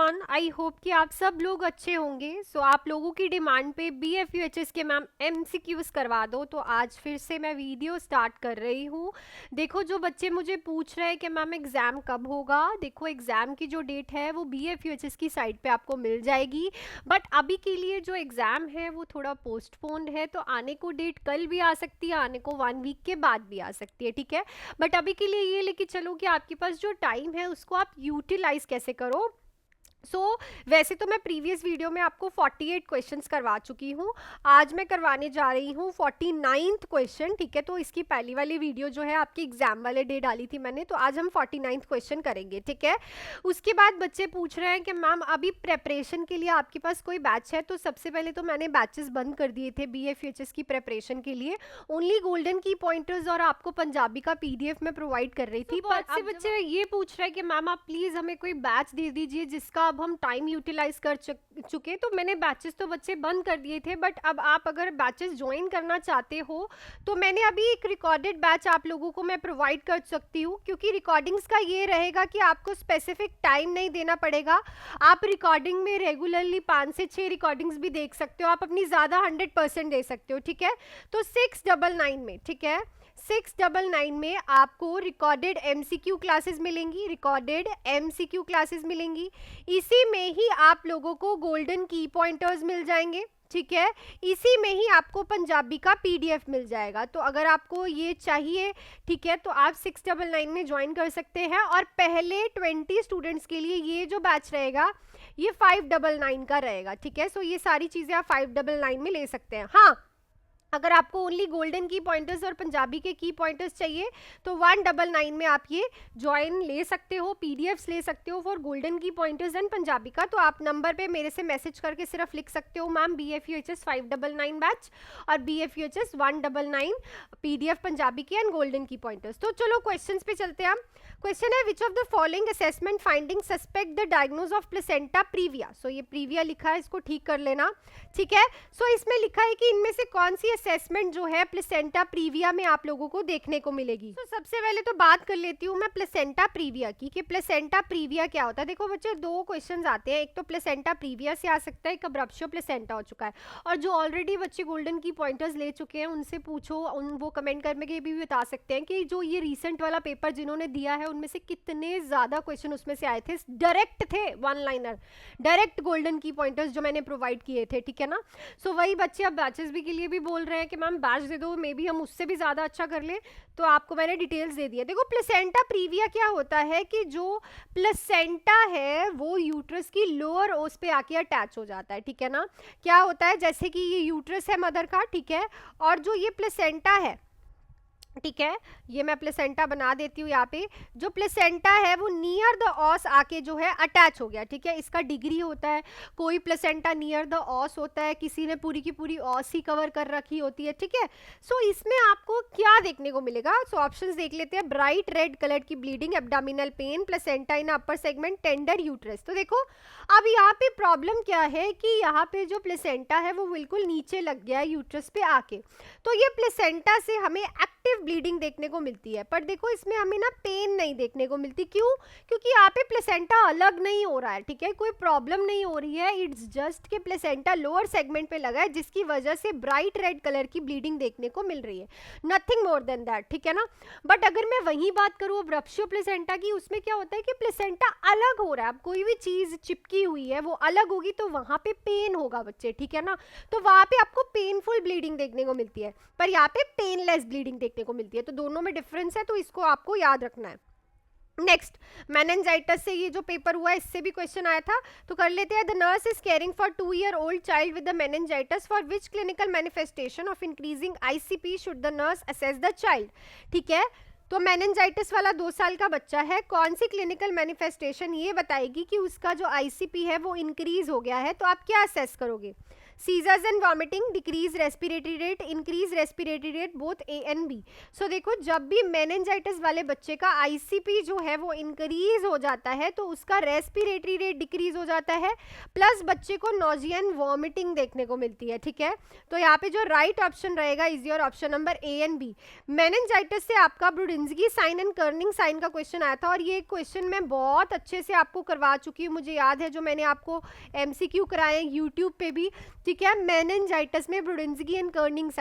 Everyone, I hope कि आप सब लोग अच्छे होंगे। आप लोगों की डिमांड पे BFUHS के मैम MCQs करवा दो, तो आज फिर से मैं वीडियो स्टार्ट कर रही हूँ। देखो, जो बच्चे मुझे पूछ रहे हैं कि मैम एग्ज़ाम कब होगा, देखो एग्ज़ाम की जो डेट है वो BFUHS की साइट पे आपको मिल जाएगी। बट अभी के लिए जो एग्ज़ाम है वो थोड़ा पोस्टपोन्ड है, तो आने को डेट कल भी आ सकती है, आने को 1 वीक के बाद भी आ सकती है, ठीक है। बट अभी के लिए ये लेके चलो कि आपके पास जो टाइम है उसको आप यूटिलाइज कैसे करो। वैसे तो मैं प्रीवियस वीडियो में आपको 48 क्वेश्चंस करवा चुकी हूँ। आज मैं करवाने जा रही हूँ 49th क्वेश्चन, ठीक है। तो इसकी पहली वाली वीडियो जो है आपकी एग्जाम वाले डे डाली थी मैंने, तो आज हम 49th क्वेश्चन करेंगे, ठीक है। उसके बाद बच्चे पूछ रहे हैं कि मैम अभी प्रेपरेशन के लिए आपके पास कोई बैच है। तो सबसे पहले तो मैंने बैचेस बंद कर दिए थे BFUHS की प्रेपरेशन के लिए। ओनली गोल्डन की पॉइंटर्स और आपको पंजाबी का PDF में प्रोवाइड कर रही थी। बहुत से बच्चे ये पूछ रहे हैं कि मैम आप प्लीज़ हमें कोई बैच दे दीजिए जिसका अब हम टाइम यूटिलाइज कर चुके। तो मैंने बैचेस तो बच्चे बंद कर दिए थे, बट अब आप अगर बैचेस ज्वाइन करना चाहते हो तो मैंने अभी एक रिकॉर्डेड बैच आप लोगों को मैं प्रोवाइड कर सकती हूँ, क्योंकि रिकॉर्डिंग्स का ये रहेगा कि आपको स्पेसिफिक टाइम नहीं देना पड़ेगा। आप रिकॉर्डिंग में रेगुलरली 5 से 6 रिकॉर्डिंग्स भी देख सकते हो, आप अपनी ज़्यादा 100% दे सकते हो, ठीक है। तो 699 में, ठीक है, 699 में आपको रिकॉर्डेड MCQ क्लासेस मिलेंगी, रिकॉर्डेड MCQ क्लासेस मिलेंगी। इसी में ही आप लोगों को गोल्डन की पॉइंटर्स मिल जाएंगे, ठीक है। इसी में ही आपको पंजाबी का PDF मिल जाएगा। तो अगर आपको ये चाहिए, ठीक है, तो आप 699 में ज्वाइन कर सकते हैं। और पहले 20 स्टूडेंट्स के लिए ये जो बैच रहेगा ये 599 का रहेगा, ठीक है। ये सारी चीज़ें आप 599 में ले सकते हैं। हाँ, अगर आपको ओनली गोल्डन की पॉइंटर्स और पंजाबी के की पॉइंटर्स चाहिए तो 199 में आप ये ज्वाइन ले सकते हो, PDFs ले सकते हो फॉर गोल्डन की पॉइंटर्स एंड पंजाबी का। तो आप नंबर पे मेरे से मैसेज करके सिर्फ लिख सकते हो मैम BFUHS 599 बैच और BFUHS 199 PDF पंजाबी की एंड गोल्डन की पॉइंटर्स। तो चलो क्वेश्चन पे चलते हैं हम। क्वेश्चन है, विच of the following assessment finding suspect the diagnose of placenta previa. ये प्रीविया लिखा है, इसको ठीक कर लेना, ठीक है। इसमें लिखा है कि इनमें से कौन सी असेसमेंट जो है प्लेसेंटा प्रीविया में आप लोगों को देखने को मिलेगी। सबसे पहले तो बात कर लेती हूँ मैं प्लेसेंटा प्रीविया की, कि प्लेसेंटा प्रीविया क्या होता है। देखो बच्चे, 2 क्वेश्चंस आते हैं, एक तो प्लेसेंटा प्रीविया से आ सकता है, एक अब्रप्शो प्लेसेंटा हो चुका है। और जो ऑलरेडी बच्चे गोल्डन की पॉइंटर्स ले चुके हैं उनसे पूछो, वो कमेंट करके भी बता सकते हैं कि जो ये रिसेंट वाला पेपर जिन्होंने दिया है उनमें से कितने ज्यादा क्वेश्चन उसमें से आए थे, डायरेक्ट थे, 1 लाइनर, डायरेक्ट गोल्डन की पॉइंटर्स जो मैंने प्रोवाइड किए थे, ठीक है ना। वही बच्चे अब बैचेस भी के लिए भी बोल रहे हैं कि मैम बैच दे दो, मे बी हम उससे भी ज़्यादा अच्छा कर लें। तो आपको मैंने डिटेल्स दे दिया। देखो, प्लेसेंटा प्रीविया क्या होता है कि जो प्लेसेंटा है वो यूट्रस की लोअर ओस पे आके अटैच हो जाता है, ठीक है ना। क्या होता है, जैसे कि ये यूट्रस है मदर का, ठीक है, और जो ये प्लेसेंटा है, ठीक है, ये मैं प्लेसेंटा बना देती हूँ यहाँ पे। जो प्लेसेंटा है वो नियर द ऑस आके जो है अटैच हो गया, ठीक है। इसका डिग्री होता है, कोई प्लेसेंटा नियर द ऑस होता है, किसी ने पूरी की पूरी ऑस ही कवर कर रखी होती है, ठीक है। इसमें आपको क्या देखने को मिलेगा, ऑप्शंस देख लेते हैं। ब्राइट रेड कलर की ब्लीडिंग, एब्डोमिनल पेन, प्लेसेंटा इन अपर सेगमेंट, टेंडर यूट्रस। तो देखो अब यहाँ पे प्रॉब्लम क्या है कि यहाँ पे जो प्लेसेंटा है वो बिल्कुल नीचे लग गया है यूट्रस पे आके। तो ये प्लेसेंटा से हमें एक्टिव ब्लीडिंग देखने को मिलती है, पर देखो इसमें हमें ना पेन नहीं देखने को मिलती। क्यों? क्योंकि यहाँ पे प्लेसेंटा अलग नहीं हो रहा है, ठीक है, कोई प्रॉब्लम नहीं हो रही है। इट्स जस्ट कि प्लेसेंटा लोअर सेगमेंट पे लगा है, जिसकी वजह से ब्राइट रेड कलर की ब्लीडिंग देखने को मिल रही है, नथिंग मोर देन दैट, ठीक है ना। बट अगर मैं वही बात करूँ अब्रप्शो प्लेसेंटा की, उसमें क्या होता है कि प्लेसेंटा अलग हो रहा है। अब कोई भी चीज चिपकी हुई है वो अलग होगी तो वहां पे पेन होगा बच्चे, ठीक है ना। तो वहां पे आपको पेनफुल ब्लीडिंग देखने को मिलती है, पर यहाँ पे पेनलेस ब्लीडिंग देखने को मिलती है। तो दोनों में डिफरेंस है, तो इसको आपको याद रखना है। नेक्स्ट, मेनिंजाइटिस से ये जो पेपर हुआ है इससे भी क्वेश्चन आया था, तो कर लेते हैं। The nurse is caring for 2-year-old child with the meningitis, for which clinical manifestation of increasing ICP should the nurse assess the child, ठीक है। तो मेनिंजाइटिस वाला 2 साल का बच्चा है, कौन सी क्लिनिकल मैनिफेस्टेशन ये बताएगी कि उसका जो ICP है वो इंक्रीज हो गया है, तो आप क्या असेस करोगे। Seizures and vomiting, decrease respiratory rate, increase respiratory rate, both A and B. So देखो जब भी मेनिंजाइटिस वाले बच्चे का आईसीपी जो है वो इंक्रीज हो जाता है तो उसका रेस्पिरेटरी रेट डिक्रीज हो जाता है, प्लस बच्चे को नोजिया एंड वॉमिटिंग देखने को मिलती है, ठीक है। तो यहाँ पे जो राइट ऑप्शन रहेगा is your option number A and B. Meningitis से आपका Brudzinski sign and Kernig sign का क्वेश्चन आया था, और ये क्वेश्चन मैं बहुत अच्छे से आपको करवा चुकी हूँ, मुझे याद है जो मैंने आपको एमसीक्यू कराए यूट्यूब पे भी, ठीक है। मेनिंजाइटिस में ब्रुडिन्स्की एंड कर्निंग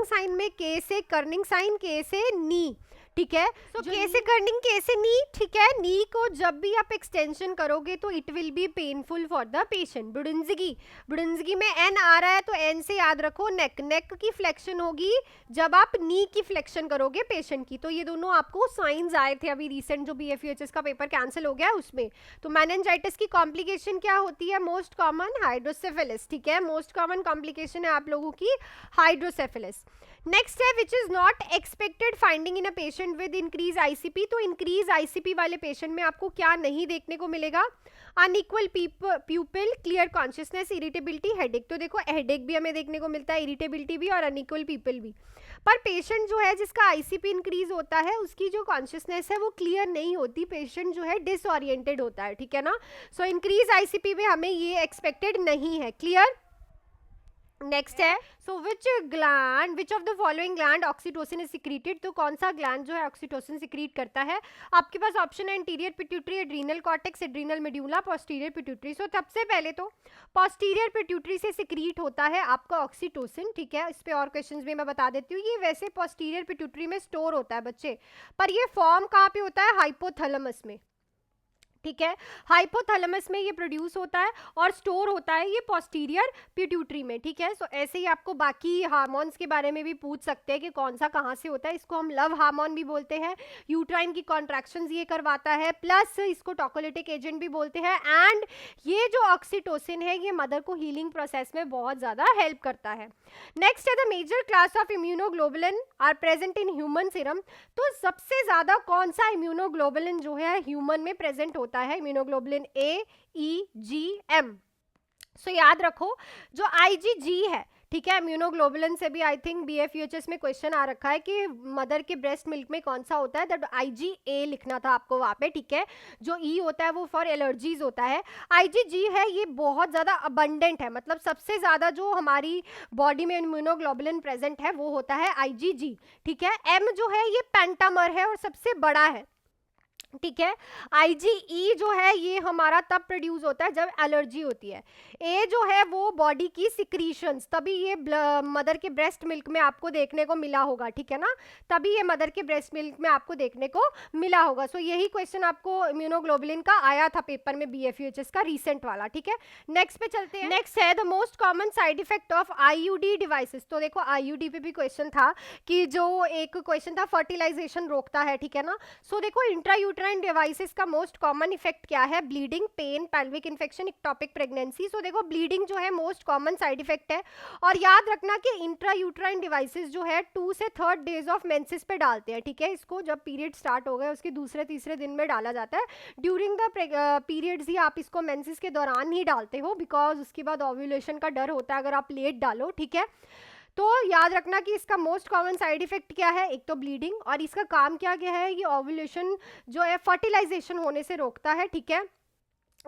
साइन में के से कर्निंग साइन, के से नी, ठीक है। तो के से कर्निंग, के से नी, ठीक है। नी को जब भी आप एक्सटेंशन करोगे तो it will be painful for the patient. Brudzinski में एन आ रहा है तो एन से याद रखो नेक की फ्लेक्शन होगी जब आप नी की फ्लेक्शन करोगे पेशेंट की। तो ये दोनों आपको साइंस आए थे अभी रिसेंट जो बीएफयूएचएस का पेपर कैंसिल हो गया उसमें। तो मेनिंजाइटिस की कॉम्प्लिकेशन क्या होती है? मोस्ट कॉमन हाइड्रोसेफेलस, ठीक है। मोस्ट कॉमन कॉम्प्लिकेशन है आप लोगों की हाइड्रोसेफेलस। नेक्स्ट है which is not expected finding in a patient with increase ICP. तो इंक्रीज आईसीपी वाले पेशेंट में आपको क्या नहीं देखने को मिलेगा? Unequal प्यूपिल, clear consciousness, irritability, headache. तो देखो हेडेक भी हमें देखने को मिलता है, इरिटेबिलिटी भी और अनइक्वल प्यूपिल भी। पर पेशेंट जो है जिसका आईसीपी इंक्रीज होता है उसकी जो कॉन्शियसनेस है वो क्लियर नहीं होती, पेशेंट जो है डिसओरिएंटेड होता है, ठीक है ना। सो इंक्रीज आईसीपी में हमें ये एक्सपेक्टेड नहीं है, क्लियर। नेक्स्ट है so which of the following gland oxytocin is secreted. तो कौन सा ग्लैंड जो है ऑक्सीटोसिन सिक्रीट करता है? आपके पास ऑप्शन है anterior pituitary, adrenal cortex, adrenal medulla, posterior pituitary. So सबसे पहले तो पोस्टीरियर पिट्यूटरी से सिक्रीट होता है आपका ऑक्सीटोसिन, ठीक है। इस पे और क्वेश्चंस भी मैं बता देती हूँ। ये वैसे पोस्टीरियर पिट्यूटरी में स्टोर होता है बच्चे, पर ये फॉर्म कहाँ पे होता है? हाइपोथैलेमस में, ठीक है। हाइपोथैलेमस में ये प्रोड्यूस होता है और स्टोर होता है ये पोस्टीरियर पिट्यूटरी में, ठीक है। सो ऐसे ही आपको बाकी हार्मोन्स के बारे में भी पूछ सकते हैं कि कौन सा कहाँ से होता है। इसको हम लव हार्मोन भी बोलते हैं, यूट्राइन की कॉन्ट्रैक्शंस ये करवाता है, प्लस इसको टॉकोलिटिक एजेंट भी बोलते हैं। एंड ये जो ऑक्सीटोसिन है ये मदर को हीलिंग प्रोसेस में बहुत ज़्यादा हेल्प करता है। नेक्स्ट है the major class of immunoglobulin are present in human serum. तो सबसे ज़्यादा कौन सा इम्यूनोग्लोबुलिन जो है ह्यूमन में प्रेजेंट होता है? Immunoglobulin A, E, ji, M. सो याद रखो जो आईजीजी है, ठीक है। इम्यूनोग्लोबुलिन से भी आई थिंक बीएफयूएचएस में क्वेश्चन आ रखा है कि मदर के ब्रेस्ट मिल्क में कौन सा होता है, दैट आईजीए लिखना था आपको वहाँ पे, ठीक है। जो ई होता है वो फॉर एलर्जीज होता है। आईजीजी है ये बहुत ज़्यादा अबंडेंट है, मतलब सबसे ज़्यादा जो हमारी बॉडी में इम्यूनोग्लोबुलिन प्रेजेंट है वो होता है आईजीजी, ठीक है। एम जो है ये पेंटामर है और सबसे बड़ा है, ठीक है। आईजीई जो है ये हमारा तब प्रोड्यूस होता है जब एलर्जी होती है। ए जो है वो बॉडी की सिक्रीशंस, तभी ये मदर के ब्रेस्ट मिल्क में आपको देखने को मिला होगा, ठीक है ना। तभी ये मदर के ब्रेस्ट मिल्क में आपको देखने को मिला होगा। सो यही क्वेश्चन आपको इम्यूनोग्लोबुलिन का आया था पेपर में बीएफयूएचएस का रिसेंट वाला, ठीक है। नेक्स्ट पे चलते हैं। नेक्स्ट है the most common side effect of IUD devices. तो देखो आईयूडी पे भी क्वेश्चन था कि जो एक क्वेश्चन था फर्टिलाइजेशन रोकता है, ठीक है ना। सो देखो इंट्रायूट्राइन डिवाइसेस का मोस्ट कॉमन इफेक्ट क्या है? Bleeding, pain, pelvic infection, ectopic pregnancy. So देखो ब्लीडिंग जो है मोस्ट कॉमन साइड इफेक्ट है, और याद रखना कि इंट्रायूट्राइन डिवाइसेस जो है 2 से 3rd डेज ऑफ मेंसेस पे डालते हैं, ठीक है। इसको जब पीरियड स्टार्ट हो गए उसके दूसरे तीसरे दिन में डाला जाता है। ड्यूरिंग द पीरियड्स ही आप इसको मेंसेस के दौरान ही डालते हो, बिकॉज उसके बाद ओव्यूलेशन का डर होता है अगर आप लेट डालो, ठीक है। तो याद रखना कि इसका मोस्ट कॉमन साइड इफेक्ट क्या है? एक तो ब्लीडिंग, और इसका काम क्या क्या है? ये ओव्यूलेशन जो है फर्टिलाइजेशन होने से रोकता है, ठीक है।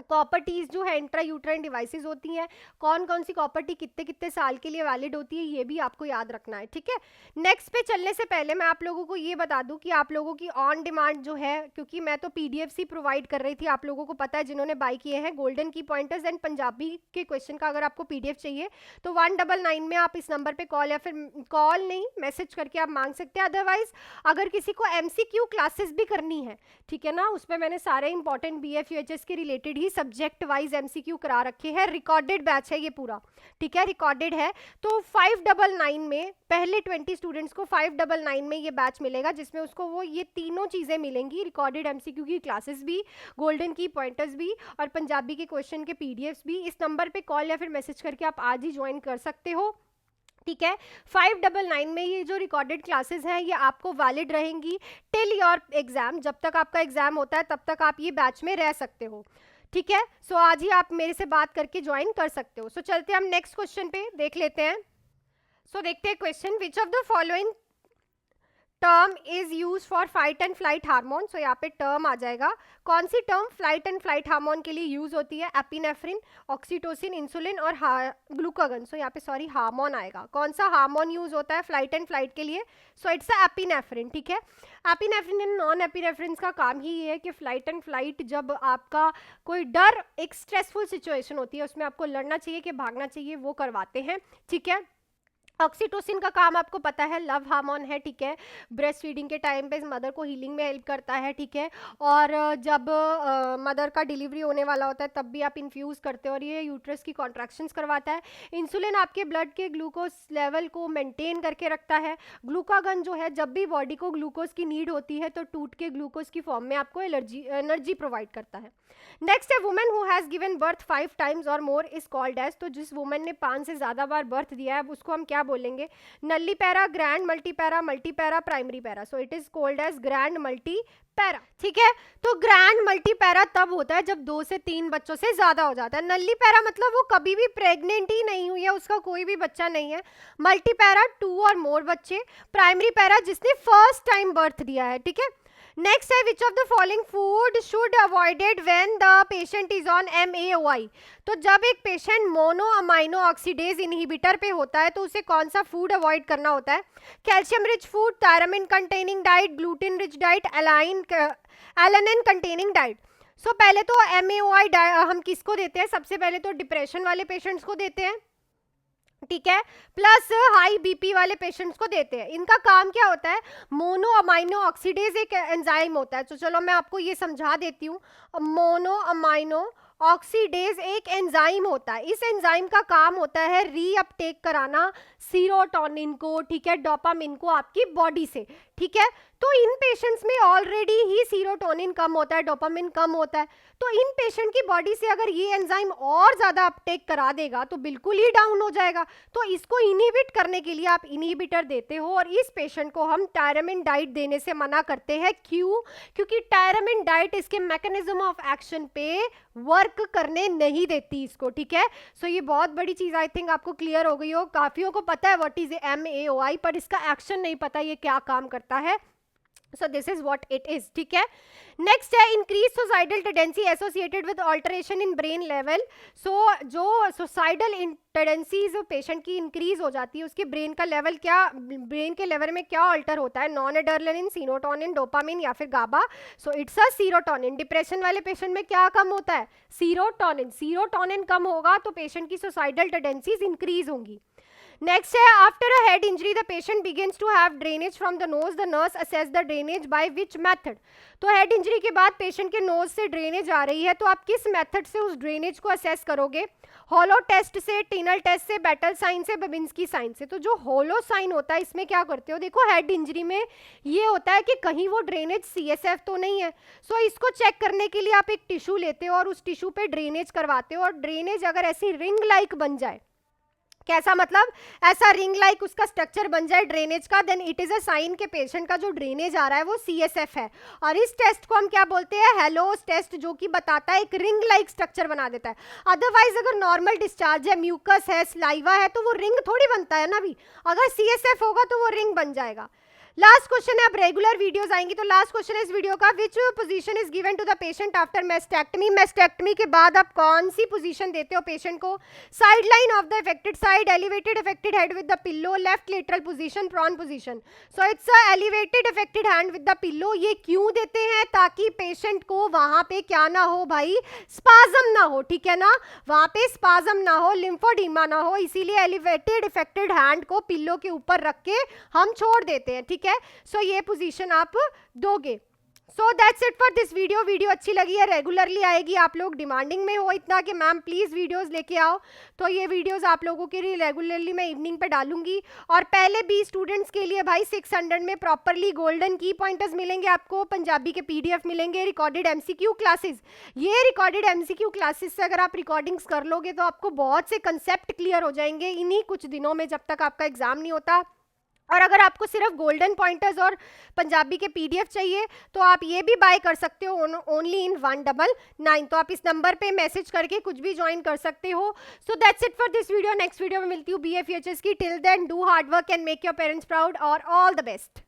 कॉपर्टीज जो है इंट्रायूट्राइन डिवाइसेस होती हैं, कौन कौन सी कॉपर्टी कितने कितने साल के लिए वैलिड होती है ये भी आपको याद रखना है, ठीक है। नेक्स्ट पे चलने से पहले मैं आप लोगों को ये बता दूं कि आप लोगों की ऑन डिमांड जो है, क्योंकि मैं तो पीडीएफ ही प्रोवाइड कर रही थी, आप लोगों को पता है जिन्होंने बाय किए हैं, गोल्डन की पॉइंटर्स एंड पंजाबी के क्वेश्चन का अगर आपको पीडीएफ चाहिए तो 199 में आप इस नंबर पर कॉल या फिर कॉल नहीं मैसेज करके आप मांग सकते हैं। अदरवाइज अगर किसी को एमसीक्यू क्लासेस भी करनी है, ठीक है ना, उसमें मैंने सारे इंपॉर्टेंट बीएफयूएचएस के रिलेटेड सब्जेक्ट वाइज एमसीक्यू करा रखे हैं। रिकॉर्डेड बैच है ये पूरा, ठीक है, रिकॉर्डेड है। तो 599 में पहले 20 स्टूडेंट्स को 599 में ये बैच मिलेगा, जिसमें उसको वो ये तीनों चीजें मिलेंगी, रिकॉर्डेड एमसीक्यू की क्लासेस भी, गोल्डन की पॉइंटर्स भी, और पंजाबी के क्वेश्चन के पीडीएफ्स भी। इस नंबर पे कॉल या फिर मैसेज करके आप आज ही ज्वाइन कर सकते हो, ठीक है। 599 में ये जो रिकॉर्डेड क्लासेस हैं ये आपको वैलिड रहेंगी टिल योर एग्जाम, जब तक आपका एग्जाम होता है तब तक आप ये बैच में रह सकते हो, ठीक है, सो आज ही आप मेरे से बात करके ज्वाइन कर सकते हो। सो चलते हैं हम नेक्स्ट क्वेश्चन पे, देख लेते हैं। सो देखते हैं question, which of the following term is use for fight and flight hormone. So यहाँ पे टर्म आ जाएगा, कौन सी term flight and flight hormone के लिए यूज होती है? एपिनेफ्रिन, ऑक्सीटोसिन, इंसुलिन और ग्लूकागन। सो यहाँ पे सॉरी हार्मोन आएगा, कौन सा हार्मोन यूज होता है फ्लाइट एंड फ्लाइट के लिए? So it's epinephrine. ठीक है, एपिनेफ्रिन एंड नॉन एपिनेफ्रिन का काम ही ये है कि फ्लाइट एंड फ्लाइट, जब आपका कोई डर, एक स्ट्रेसफुल सिचुएशन होती है, उसमें आपको लड़ना चाहिए कि भागना चाहिए, वो करवाते हैं। ठीक है, ऑक्सीटोसिन का काम आपको पता है, लव हार्मोन है। ठीक है, ब्रेस्ट फीडिंग के टाइम पे मदर को हीलिंग में हेल्प करता है। ठीक है, और जब मदर का डिलीवरी होने वाला होता है तब भी आप इन्फ्यूज़ करते हो और ये यूट्रस की कॉन्ट्रैक्शंस करवाता है। इंसुलिन आपके ब्लड के ग्लूकोज लेवल को मेंटेन करके रखता है। ग्लूकागन जो है, जब भी बॉडी को ग्लूकोज की नीड होती है तो टूट के ग्लूकोज की फॉर्म में आपको एनर्जी प्रोवाइड करता है। नेक्स्ट है, women who has given birth 5 times और मोर इज कॉल्ड एज। तो जिस वुमेन ने 5 से ज़्यादा बार बर्थ दिया है, अब उसको हम क्या बोलेंगे? Nullipara, grand multipara, multipara, primary para. So it is called as grand multipara. ठीक है, तो ग्रैंड मल्टीपैरा तब होता है जब 2 से 3 बच्चों से ज्यादा हो जाता है। नल्ली पैरा मतलब वो कभी भी प्रेग्नेंट ही नहीं हुई है, उसका कोई भी बच्चा नहीं है। मल्टीपैरा 2 और मोर बच्चे। प्राइमरी पैरा जिसने फर्स्ट टाइम बर्थ दिया है। ठीक है, नेक्स्ट है, विच of the following food should avoided when the patient is on MAOI। तो जब एक patient mono amino oxidase inhibitor पे होता है तो उसे कौन सा फूड अवॉइड करना होता है? Calcium rich food, tyramine containing diet, gluten rich diet, alanine containing diet. So पहले तो MAOI हम किसको देते हैं? सबसे पहले तो डिप्रेशन वाले पेशेंट्स को देते हैं। ठीक है, प्लस हाई बीपी वाले पेशेंट्स को देते हैं। इनका काम क्या होता है? मोनो अमाइनो ऑक्सीडेज एक एंजाइम होता है। तो चलो मैं आपको ये समझा देती हूँ। मोनो अमाइनो ऑक्सीडेज एक एंजाइम होता है। इस एंजाइम का काम होता है रीअपटेक कराना सीरोटोनिन को, ठीक है, डोपामिन को आपकी बॉडी से। ठीक है, तो इन पेशेंट्स में ऑलरेडी ही सीरोटोनिन कम होता है, डोपामिन कम होता है। तो इन पेशेंट की बॉडी से अगर ये एंजाइम और ज्यादा अपटेक करा देगा तो बिल्कुल ही डाउन हो जाएगा। तो इसको इनहिबिट करने के लिए आप इनहिबिटर देते हो और इस पेशेंट को हम टायरामिन डाइट देने से मना करते हैं। क्यों? क्योंकि टायरामिन डाइट इसके मैकेनिज्म ऑफ एक्शन पे वर्क करने नहीं देती इसको। ठीक है, सो ये बहुत बड़ी चीज आई थिंक आपको क्लियर हो गई हो। काफियों को पता है व्हाट इज MAOI, पर इसका एक्शन नहीं पता ये क्या काम करता है। So this is what it is. ठीक है, नेक्स्ट है, increase suicidal tendency associated with alteration in brain level. So जो सुसाइडल टेंडेंसीज पेशेंट की इंक्रीज हो जाती है, उसके ब्रेन का लेवल क्या, ब्रेन के लेवल में क्या अल्टर होता है? नॉन एड्रेनलिन, सीरोटोनिन, डोपामिन या फिर GABA. So it's a serotonin. Depression वाले पेशेंट में क्या कम होता है? सीरोटोनिन। सीरोटोनिन कम होगा तो पेशेंट की सुसाइडल टेंडेंसीज इंक्रीज होंगी। नेक्स्ट है, after a head injury the patient begins to have drainage from the nose, the nurse assess the drainage by which method. तो हेड इंजरी के बाद पेशेंट के knows से ड्रेनेज आ रही है, तो आप किस मेथड से उस ड्रेनेज को असेस करोगे? होलो टेस्ट से, टिनल टेस्ट से, बैटल साइन से, बेबिंस्की साइन से। तो जो होलो साइन होता है इसमें क्या करते हो? देखो हेड इंजरी में ये होता है कि कहीं वो ड्रेनेज CSF तो नहीं है। सो इसको चेक करने के लिए आप एक टिश्यू लेते हो और उस टिश्यू पे ड्रेनेज करवाते हो, और ड्रेनेज अगर ऐसी रिंग लाइक बन जाए, कैसा मतलब? ऐसा रिंग लाइक उसका स्ट्रक्चर बन जाए ड्रेनेज का, then it is a sign के पेशेंट का जो ड्रेनेज आ रहा है वो CSF है। और इस टेस्ट को हम क्या बोलते हैं? हेलोस टेस्ट, जो कि बताता है, एक रिंग लाइक स्ट्रक्चर बना देता है। अदरवाइज अगर नॉर्मल डिस्चार्ज है, म्यूकस है, स्लाइवा है, तो वो रिंग थोड़ी बनता है ना। भी अगर CSF होगा तो वो रिंग बन जाएगा। लास्ट क्वेश्चन है, अब रेगुलर वीडियोस आएंगी, तो लास्ट क्वेश्चन है इस वीडियो का, which position is given to the patient after mastectomy. Mastectomy के बाद आप कौन सी पोजीशन देते हो पेशेंट को? Side line of the affected side, elevated affected head with the pillow, left lateral position, prone position. So it's a elevated affected hand with the pillow. ये क्यों देते हैं? ताकि पेशेंट को वहां पे क्या ना हो भाई, स्पाजम ना हो। ठीक है ना, वहां पे स्पाजम ना हो, लिम्फोडीमा ना हो, इसीलिए एलिवेटेड इफेक्टेड हैंड को पिल्लो के ऊपर रख के हम छोड़ देते हैं। ठीक है, सो ये पोजीशन आप दोगे। सो that's it for this video. Video अच्छी लगी है, रेगुलरली आएगी। आप लोग डिमांडिंग में हो इतना कि मैम प्लीज वीडियोस लेके आओ, तो ये वीडियोस आप लोगों के लिए रेगुलरली मैं इवनिंग पे डालूंगी। और पहले भी स्टूडेंट्स के लिए भाई 600 में प्रॉपरली गोल्डन की पॉइंटर्स मिलेंगे आपको, पंजाबी के PDF मिलेंगे, रिकॉर्डेड MCQ क्लासेस। ये रिकॉर्डेड MCQ क्लासेस से अगर आप रिकॉर्डिंग्स कर लोगे तो आपको बहुत से कंसेप्ट क्लियर हो जाएंगे इन्हीं कुछ दिनों में, जब तक आपका एग्जाम नहीं होता। और अगर आपको सिर्फ गोल्डन पॉइंटर्स और पंजाबी के पीडीएफ चाहिए तो आप ये भी बाय कर सकते हो ओनली इन 199। तो आप इस नंबर पे मैसेज करके कुछ भी ज्वाइन कर सकते हो। So that's it for this video. Next video में मिलती हूँ BFEHS की। Till then do hard work and make your parents proud और ऑल द बेस्ट।